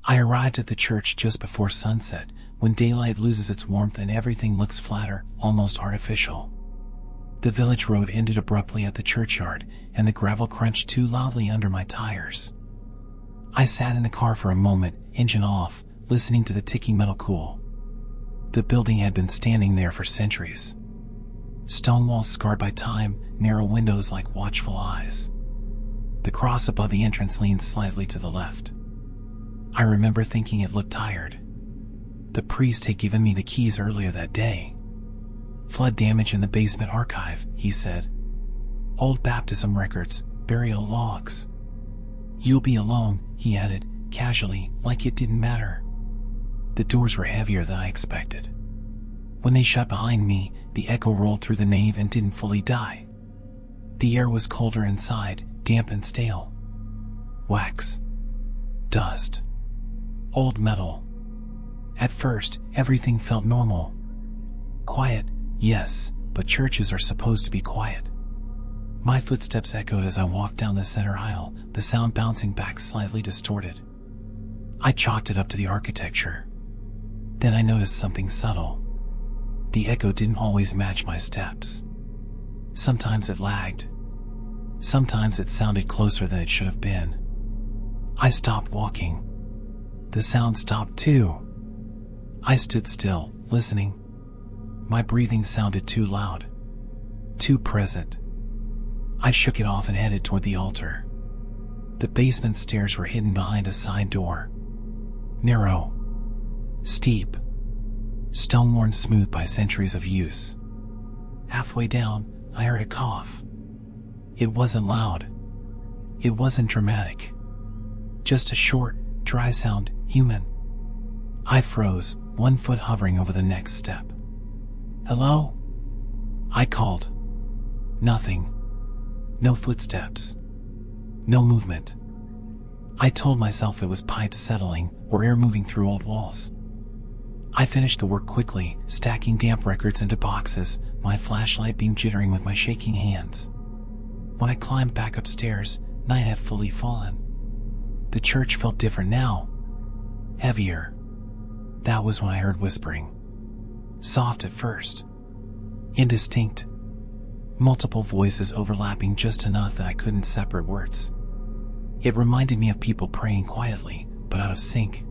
I arrived at the church just before sunset, when daylight loses its warmth and everything looks flatter, almost artificial. The village road ended abruptly at the churchyard, and the gravel crunched too loudly under my tires. I sat in the car for a moment, engine off, listening to the ticking metal cool. The building had been standing there for centuries. Stone walls scarred by time, narrow windows like watchful eyes. The cross above the entrance leaned slightly to the left. I remember thinking it looked tired. The priest had given me the keys earlier that day. "Flood damage in the basement archive," he said. "Old baptism records, burial logs." "You'll be alone," he added, casually, like it didn't matter. The doors were heavier than I expected. When they shut behind me, the echo rolled through the nave and didn't fully die. The air was colder inside, damp and stale. Wax. Dust. Old metal. At first, everything felt normal. Quiet, yes, but churches are supposed to be quiet. My footsteps echoed as I walked down the center aisle, the sound bouncing back slightly distorted. I chalked it up to the architecture. Then I noticed something subtle. The echo didn't always match my steps. Sometimes it lagged. Sometimes it sounded closer than it should have been. I stopped walking. The sound stopped too. I stood still, listening. My breathing sounded too loud. Too present. I shook it off and headed toward the altar. The basement stairs were hidden behind a side door. Narrow. Steep. Stone-worn smooth by centuries of use. Halfway down, I heard a cough. It wasn't loud. It wasn't dramatic. Just a short, dry sound, human. I froze, one foot hovering over the next step. "Hello?" I called. Nothing. No footsteps. No movement. I told myself it was pipes settling or air moving through old walls. I finished the work quickly, stacking damp records into boxes, my flashlight beam jittering with my shaking hands. When I climbed back upstairs, night had fully fallen. The church felt different now. Heavier. That was when I heard whispering. Soft at first. Indistinct. Multiple voices overlapping just enough that I couldn't separate words. It reminded me of people praying quietly, but out of sync.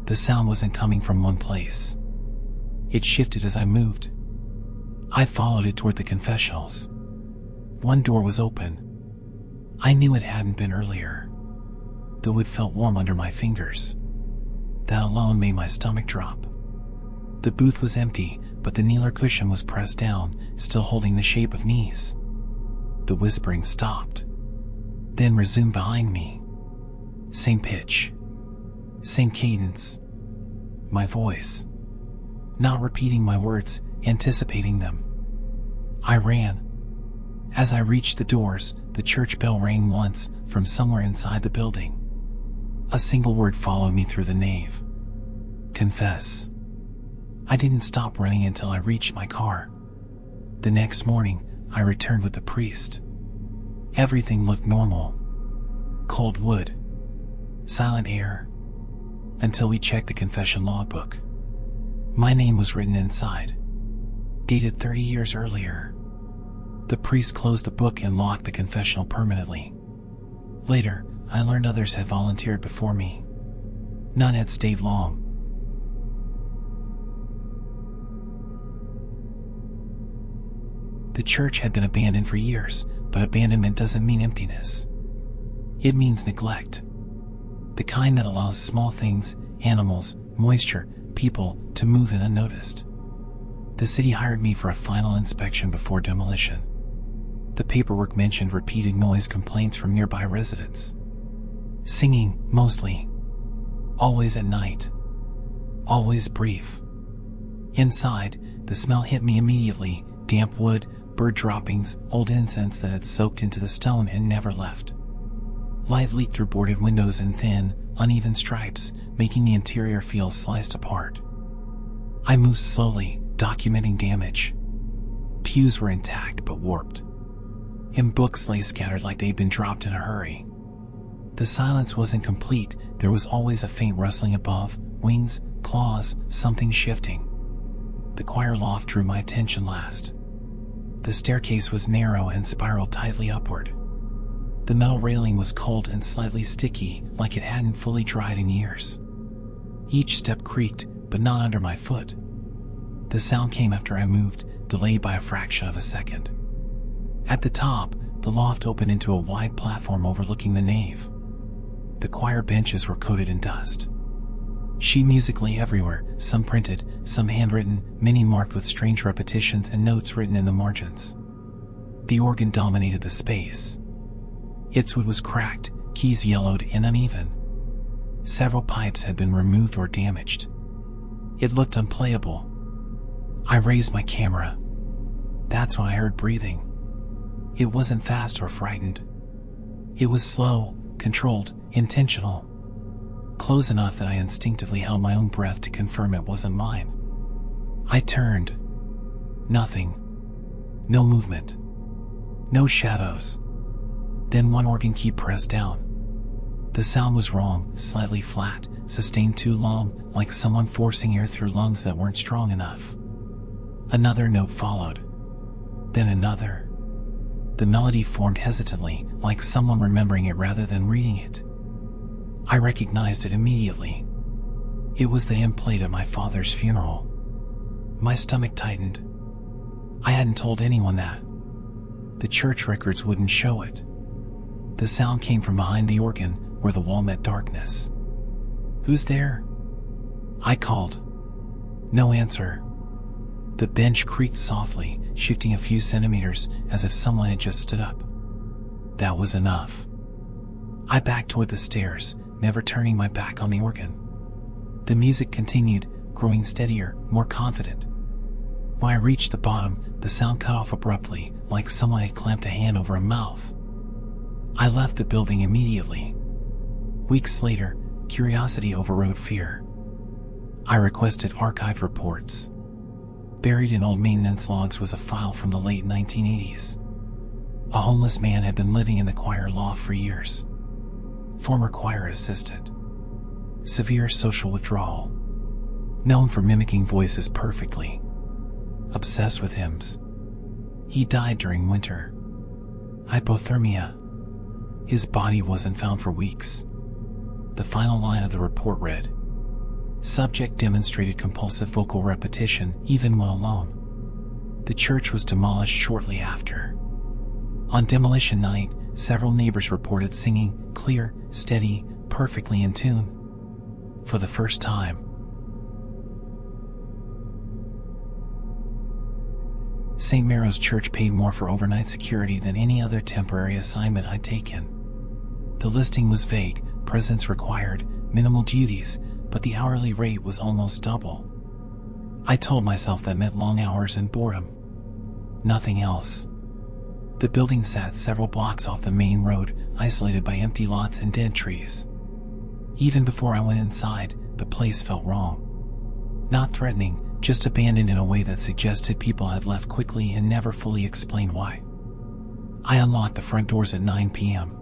The sound wasn't coming from one place. It shifted as I moved. I followed it toward the confessionals. One door was open. I knew it hadn't been earlier, though it felt warm under my fingers. That alone made my stomach drop. The booth was empty, but the kneeler cushion was pressed down, still holding the shape of knees. The whispering stopped, then resumed behind me. Same pitch. Same cadence. My voice. Not repeating my words, anticipating them. I ran. As I reached the doors, the church bell rang once from somewhere inside the building. A single word followed me through the nave. Confess. I didn't stop running until I reached my car. The next morning, I returned with the priest. Everything looked normal. Cold wood. Silent air. Until we checked the confession logbook. My name was written inside. Dated 30 years earlier. The priest closed the book and locked the confessional permanently. Later, I learned others had volunteered before me. None had stayed long. The church had been abandoned for years, but abandonment doesn't mean emptiness. It means neglect. The kind that allows small things, animals, moisture, people, to move in unnoticed. The city hired me for a final inspection before demolition. The paperwork mentioned repeated noise complaints from nearby residents. Singing, mostly. Always at night. Always brief. Inside, the smell hit me immediately: damp wood, bird droppings, old incense that had soaked into the stone and never left. Light leaked through boarded windows in thin, uneven stripes, making the interior feel sliced apart. I moved slowly, documenting damage. Pews were intact but warped. And books lay scattered like they'd been dropped in a hurry. The silence wasn't complete, There was always a faint rustling above, wings, claws, something shifting. The choir loft drew my attention last. The staircase was narrow and spiraled tightly upward. The metal railing was cold and slightly sticky, like it hadn't fully dried in years. Each step creaked, but not under my foot. The sound came after I moved, delayed by a fraction of a second. At the top, the loft opened into a wide platform overlooking the nave. The choir benches were coated in dust. Sheet music lay everywhere, some printed, some handwritten, many marked with strange repetitions and notes written in the margins. The organ dominated the space. Its wood was cracked, keys yellowed and uneven. Several pipes had been removed or damaged. It looked unplayable. I raised my camera. That's when I heard breathing. It wasn't fast or frightened. It was slow, controlled, intentional. Close enough that I instinctively held my own breath to confirm it wasn't mine. I turned. Nothing. No movement. No shadows. Then one organ key pressed down. The sound was wrong, slightly flat, sustained too long, like someone forcing air through lungs that weren't strong enough. Another note followed. Then another. The melody formed hesitantly, like someone remembering it rather than reading it. I recognized it immediately. It was the hymn played at my father's funeral. My stomach tightened. I hadn't told anyone that. The church records wouldn't show it. The sound came from behind the organ, where the wall met darkness. "Who's there?" I called. No answer. The bench creaked softly, shifting a few centimeters, as if someone had just stood up. That was enough. I backed toward the stairs, never turning my back on the organ. The music continued, growing steadier, more confident. When I reached the bottom, the sound cut off abruptly, like someone had clamped a hand over a mouth. I left the building immediately. Weeks later, curiosity overrode fear. I requested archive reports. Buried in old maintenance logs was a file from the late 1980s. A homeless man had been living in the choir loft for years. Former choir assistant. Severe social withdrawal. Known for mimicking voices perfectly. Obsessed with hymns. He died during winter. Hypothermia. His body wasn't found for weeks. The final line of the report read, "Subject demonstrated compulsive vocal repetition even when alone." The church was demolished shortly after. On demolition night, several neighbors reported singing, clear, steady, perfectly in tune. For the first time. St. Maro's Church paid more for overnight security than any other temporary assignment I'd taken. The listing was vague, presence required, minimal duties, but the hourly rate was almost double. I told myself that meant long hours and boredom. Nothing else. The building sat several blocks off the main road, isolated by empty lots and dead trees. Even before I went inside, the place felt wrong. Not threatening, just abandoned in a way that suggested people had left quickly and never fully explained why. I unlocked the front doors at 9 p.m.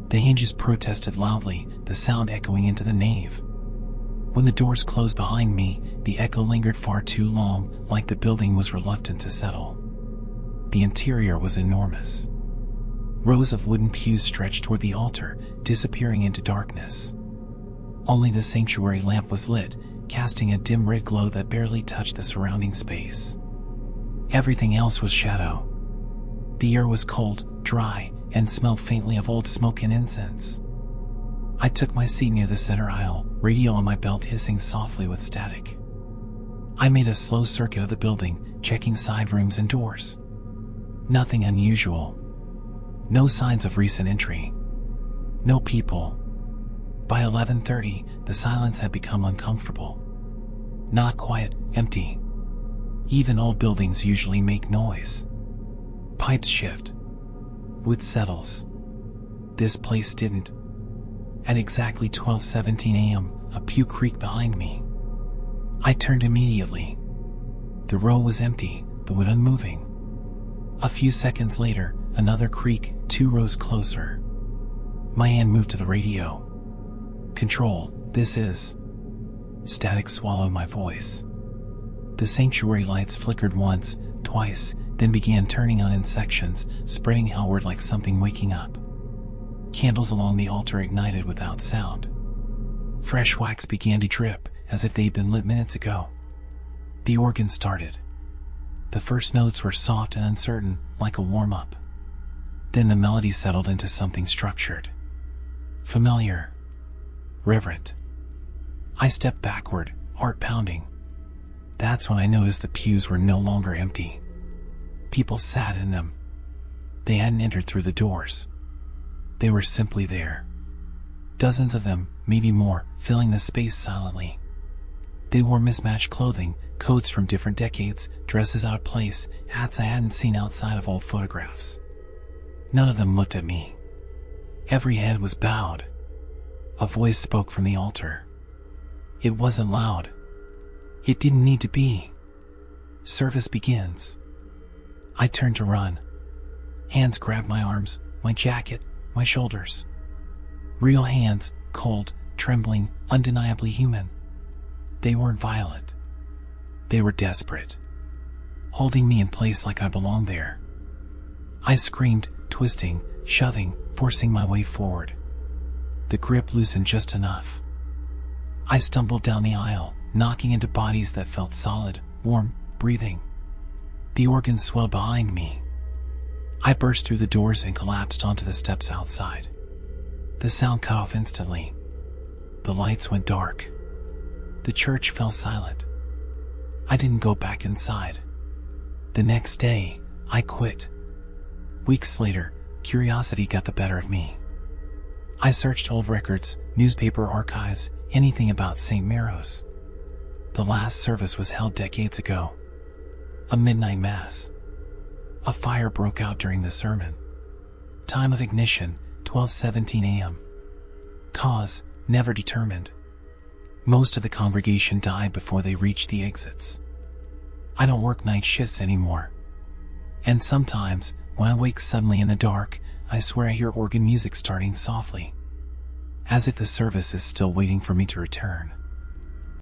The hinges protested loudly, the sound echoing into the nave. When the doors closed behind me, the echo lingered far too long, like the building was reluctant to settle. The interior was enormous. Rows of wooden pews stretched toward the altar, disappearing into darkness. Only the sanctuary lamp was lit, casting a dim red glow that barely touched the surrounding space. Everything else was shadow. The air was cold, dry, and smelled faintly of old smoke and incense. I took my seat near the center aisle, radio on my belt hissing softly with static. I made a slow circuit of the building, checking side rooms and doors. Nothing unusual. No signs of recent entry. No people. By 11:30, the silence had become uncomfortable. Not quiet, empty. Even old buildings usually make noise. Pipes shift. Wood settles. This place didn't. At exactly 12:17 a.m., a pew creaked behind me. I turned immediately. The row was empty, the wood unmoving. A few seconds later, another creak, 2 rows closer. My hand moved to the radio. Control, this is. Static swallowed my voice. The sanctuary lights flickered once, twice, then began turning on in sections, spreading hellward like something waking up. Candles along the altar ignited without sound. Fresh wax began to drip, as if they'd been lit minutes ago. The organ started. The first notes were soft and uncertain, like a warm-up. Then the melody settled into something structured. Familiar. Reverent. I stepped backward, heart pounding. That's when I noticed the pews were no longer empty. People sat in them. They hadn't entered through the doors. They were simply there. Dozens of them, maybe more, filling the space silently. They wore mismatched clothing, coats from different decades, dresses out of place, hats I hadn't seen outside of old photographs. None of them looked at me. Every head was bowed. A voice spoke from the altar. It wasn't loud. It didn't need to be. Service begins. I turned to run. Hands grabbed my arms, my jacket, my shoulders. Real hands, cold, trembling, undeniably human. They weren't violent. They were desperate, holding me in place like I belonged there. I screamed, twisting, shoving, forcing my way forward. The grip loosened just enough. I stumbled down the aisle, knocking into bodies that felt solid, warm, breathing. The organ swelled behind me. I burst through the doors and collapsed onto the steps outside. The sound cut off instantly. The lights went dark. The church fell silent. I didn't go back inside. The next day, I quit. Weeks later, curiosity got the better of me. I searched old records, newspaper archives, anything about St. Maros. The last service was held decades ago. A midnight mass. A fire broke out during the sermon. Time of ignition, 12:17 a.m. Cause, never determined. Most of the congregation died before they reached the exits. I don't work night shifts anymore. And sometimes, when I wake suddenly in the dark, I swear I hear organ music starting softly, as if the service is still waiting for me to return.